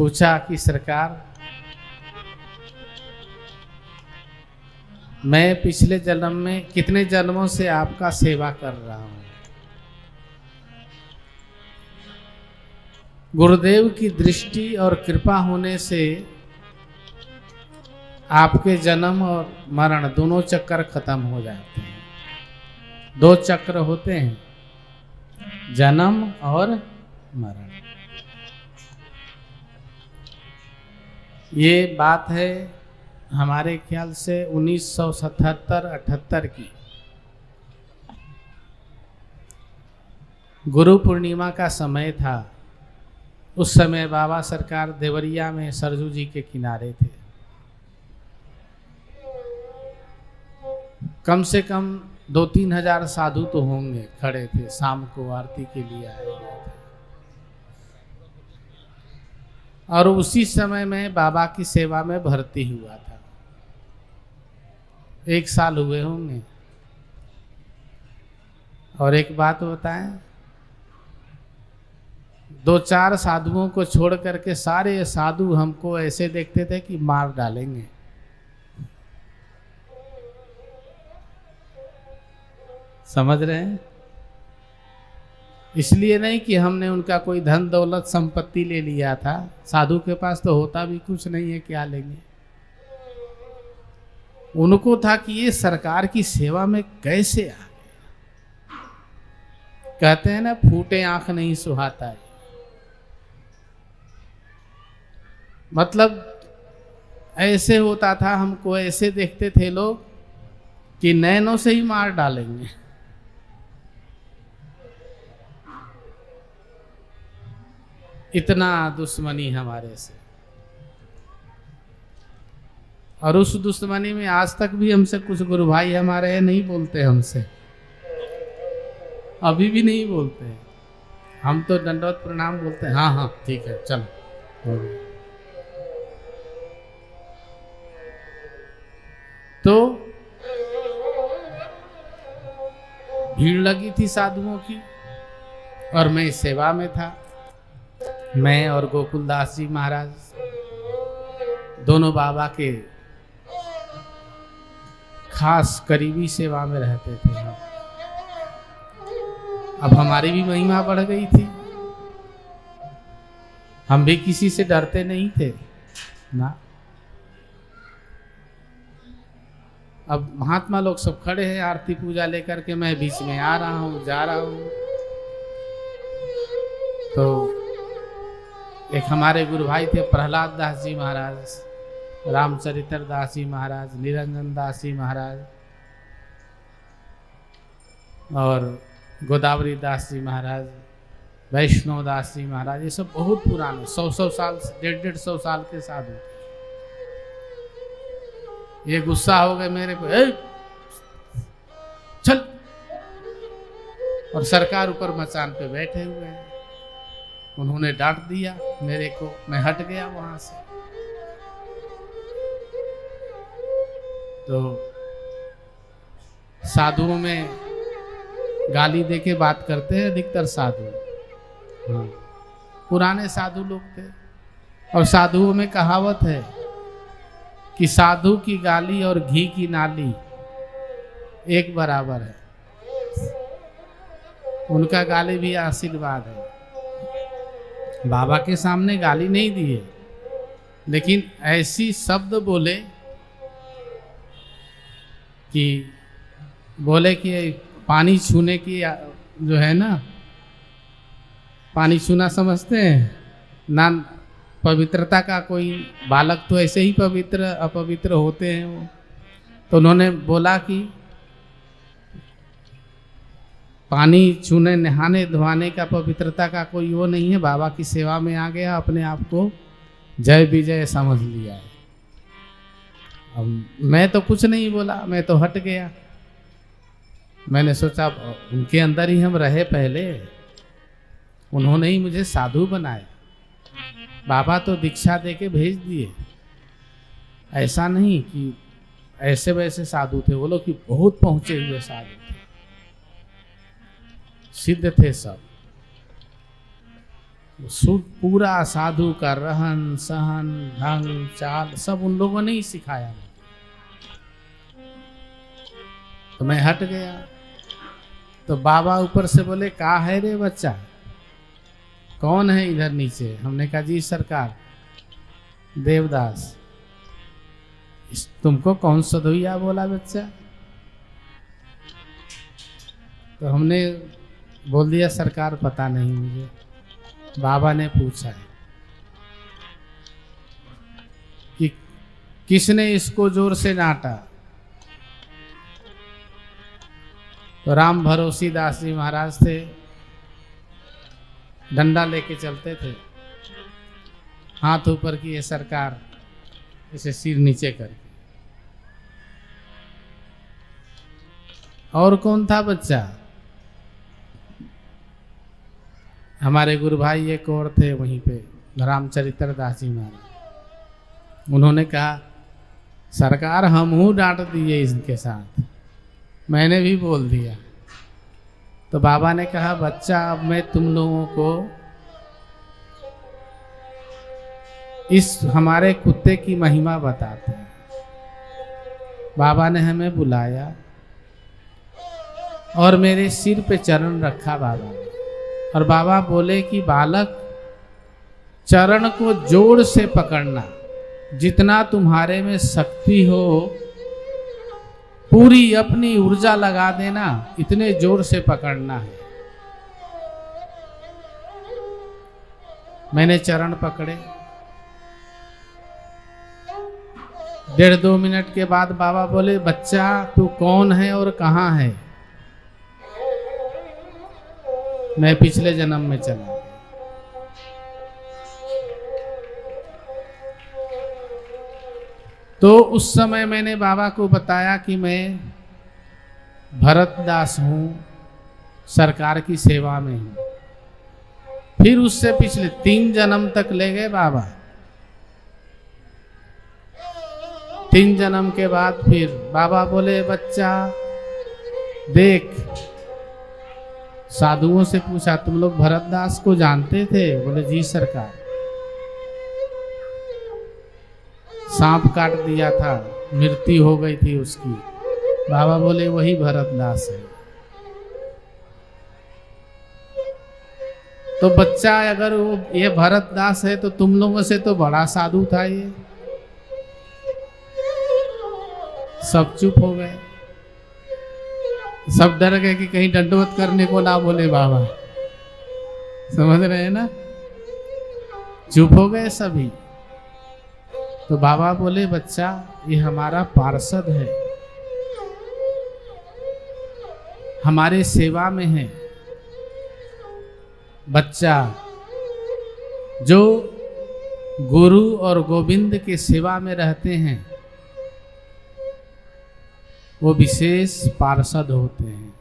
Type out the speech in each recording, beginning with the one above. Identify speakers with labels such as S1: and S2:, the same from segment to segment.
S1: पूछा कि सरकार, मैं पिछले जन्म में कितने जन्मों से आपका सेवा कर रहा हूं। गुरुदेव की दृष्टि और कृपा होने से आपके जन्म और मरण दोनों चक्कर खत्म हो जाते हैं। दो चक्र होते हैं, जन्म और मरण। ये बात है हमारे ख्याल से 1977-78 की। गुरु पूर्णिमा का समय था। उस समय बाबा सरकार देवरिया में सरजू जी के किनारे थे। कम से कम 2-3 हजार साधु तो होंगे खड़े थे, शाम को आरती के लिए आए हुए थे। और उसी समय में बाबा की सेवा में भर्ती हुआ था। 1 साल हुए होंगे। और एक बात बताएं, 2-4 साधुओं को छोड़ करके सारे साधु हमको ऐसे देखते थे कि मार डालेंगे। समझ रहे हैं? इसलिए नहीं कि हमने उनका कोई धन दौलत संपत्ति ले लिया था। साधु के पास तो होता भी कुछ नहीं है, क्या लेंगे। उनको था कि ये सरकार की सेवा में कैसे आ गया। कहते हैं ना, फूटे आंख नहीं सुहाता है। मतलब ऐसे होता था, हमको ऐसे देखते थे लोग कि नैनों से ही मार डालेंगे। इतना दुश्मनी हमारे से। और उस दुश्मनी में आज तक भी हमसे कुछ गुरु भाई हमारे नहीं बोलते हमसे, अभी भी नहीं बोलते हैं। हम तो दंडवत प्रणाम बोलते हैं, हाँ हाँ ठीक है चलो। तो भीड़ लगी थी साधुओं की और मैं इस सेवा में था। मैं और गोकुलदास जी महाराज दोनों बाबा के खास करीबी सेवा में रहते थे। अब हमारी भी महिमा बढ़ गई थी। हम भी किसी से डरते नहीं थे ना। अब महात्मा लोग सब खड़े हैं आरती पूजा लेकर के, मैं बीच में आ रहा हूँ, जा रहा हूँ। तो एक हमारे गुरु भाई थे प्रहलाद दास जी महाराज, रामचरित्र दास जी महाराज, निरंजन दास जी महाराज और गोदावरी दास जी महाराज, वैष्णव दास जी महाराज। ये सब बहुत पुराने 100-100 साल, 150-150 साल के साधु। ये गुस्सा हो गए मेरे को, चल। और सरकार ऊपर मचान पे बैठे हुए हैं। उन्होंने डांट दिया मेरे को, मैं हट गया वहां से। तो साधुओं में गाली देके बात करते हैं अधिकतर साधु। पुराने साधु लोग थे। और साधुओं में कहावत है कि साधु की गाली और घी की नाली एक बराबर है। उनका गाली भी आशीर्वाद है। बाबा के सामने गाली नहीं दिए, लेकिन ऐसी शब्द बोले कि पानी छूने की जो है ना, पानी छूना समझते हैं ना, पवित्रता का कोई बालक तो ऐसे ही पवित्र अपवित्र होते हैं वो। तो उन्होंने बोला कि पानी छूने नहाने धोने का पवित्रता का कोई वो नहीं है। बाबा की सेवा में आ गया, अपने आप को जय विजय समझ लिया है। अब मैं तो कुछ नहीं बोला, मैं तो हट गया। मैंने सोचा उनके अंदर ही हम रहे पहले, उन्होंने ही मुझे साधु बनाया। बाबा तो दीक्षा दे के भेज दिए। ऐसा नहीं कि ऐसे वैसे साधु थे वो लोग, कि बहुत पहुंचे हुए साधु थे, सिद्ध थे सब। पूरा साधु का रहन सहन ढंग चाल सब उन लोगों ने ही सिखाया। तो मैं हट गया। तो बाबा ऊपर से बोले, का है रे बच्चा, कौन है इधर नीचे? हमने कहा जी सरकार देवदास। तुमको कौन सदुइया बोला बच्चा? तो हमने बोल दिया सरकार पता नहीं मुझे, बाबा ने पूछा है कि किसने इसको जोर से डांटा। तो राम भरोसी दास जी महाराज थे, डंडा लेके चलते थे, हाथ ऊपर किए सरकार, इसे सिर नीचे करके। और कौन था बच्चा? हमारे गुरु भाई एक और थे वहीं पे, रामचरित्र दास जी महाराज। उन्होंने कहा सरकार हम हूँ डांट दिए इसके साथ, मैंने भी बोल दिया। तो बाबा ने कहा बच्चा अब मैं तुम लोगों को इस हमारे कुत्ते की महिमा बताते हैं। बाबा ने हमें बुलाया और मेरे सिर पे चरण रखा बाबा ने, और बाबा बोले कि बालक चरण को जोर से पकड़ना, जितना तुम्हारे में शक्ति हो पूरी अपनी ऊर्जा लगा देना, इतने जोर से पकड़ना है। मैंने चरण पकड़े। 1.5-2 मिनट के बाद बाबा बोले बच्चा तू कौन है और कहाँ है? मैं पिछले जन्म में चला। तो उस समय मैंने बाबा को बताया कि मैं भरतदास हूँ, सरकार की सेवा में हूँ। फिर उससे पिछले 3 जन्म तक ले गए बाबा। 3 जन्म के बाद फिर बाबा बोले बच्चा देख, साधुओं से पूछा तुम लोग भरतदास को जानते थे? बोले जी सरकार, सांप काट दिया था, मृत्यु हो गई थी उसकी। बाबा बोले वही भरतदास है। तो बच्चा अगर वो ये भरतदास है तो तुम लोगों से तो बड़ा साधु था ये। सब चुप हो गए, सब डर गए कि कहीं दंडवत करने को ना बोले बाबा। समझ रहे हैं ना? चुप हो गए सभी। तो बाबा बोले बच्चा ये हमारा पार्षद है, हमारे सेवा में है। बच्चा जो गुरु और गोविंद के सेवा में रहते हैं वो विशेष पार्षद होते हैं।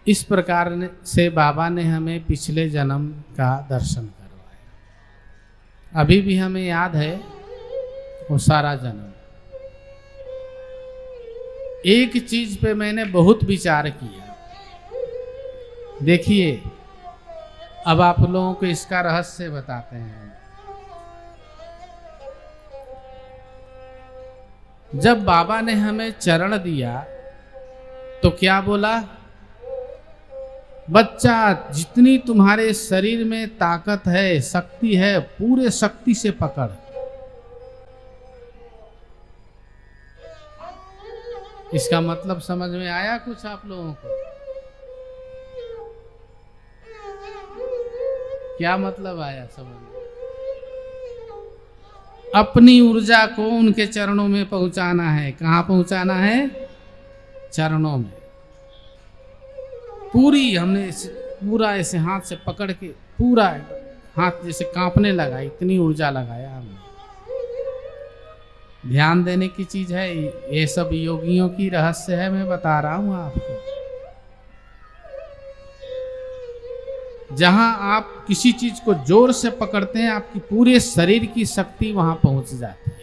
S1: इस प्रकार से बाबा ने हमें पिछले जन्म का दर्शन करवाया। अभी भी हमें याद है वो सारा जन्म। एक चीज पे मैंने बहुत विचार किया। देखिए अब आप लोगों को इसका रहस्य बताते हैं। जब बाबा ने हमें चरण दिया तो क्या बोला? बच्चा जितनी तुम्हारे शरीर में ताकत है, शक्ति है, पूरे शक्ति से पकड़। इसका मतलब समझ में आया कुछ आप लोगों को? क्या मतलब आया समझ में? अपनी ऊर्जा को उनके चरणों में पहुंचाना है। कहाँ पहुंचाना है? चरणों में। पूरी हमने पूरा ऐसे हाथ से पकड़ के पूरा हाथ जैसे कांपने लगा, इतनी ऊर्जा लगाया हमने। ध्यान देने की चीज है, ये सब योगियों की रहस्य है, मैं बता रहा हूं आपको। जहां आप किसी चीज को जोर से पकड़ते हैं आपकी पूरे शरीर की शक्ति वहां पहुंच जाती है,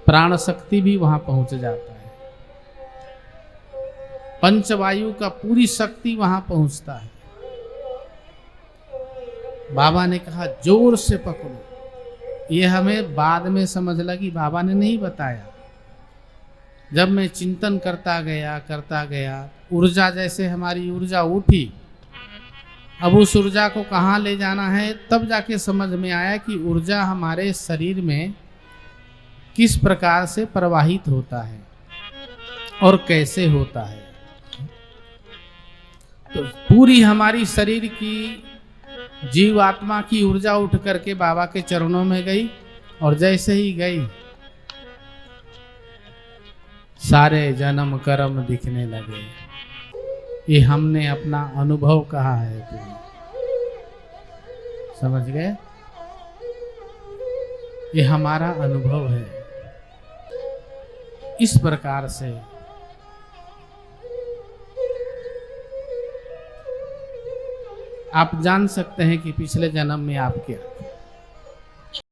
S1: प्राण शक्ति भी वहां पहुंच जाता है। पंचवायु का पूरी शक्ति वहां पहुंचता है। बाबा ने कहा जोर से पकड़ो। ये हमें बाद में समझ लगी, बाबा ने नहीं बताया। जब मैं चिंतन करता गया, ऊर्जा जैसे हमारी ऊर्जा उठी, अब उस ऊर्जा को कहाँ ले जाना है, तब जाके समझ में आया कि ऊर्जा हमारे शरीर में किस प्रकार से प्रवाहित होता है और कैसे होता है। तो पूरी हमारी शरीर की जीव आत्मा की ऊर्जा उठ करके बाबा के चरणों में गई, और जैसे ही गई सारे जन्म कर्म दिखने लगे। ये हमने अपना अनुभव कहा है, पूरी समझ गए? ये हमारा अनुभव है। इस प्रकार से आप जान सकते हैं कि पिछले जन्म में आप क्या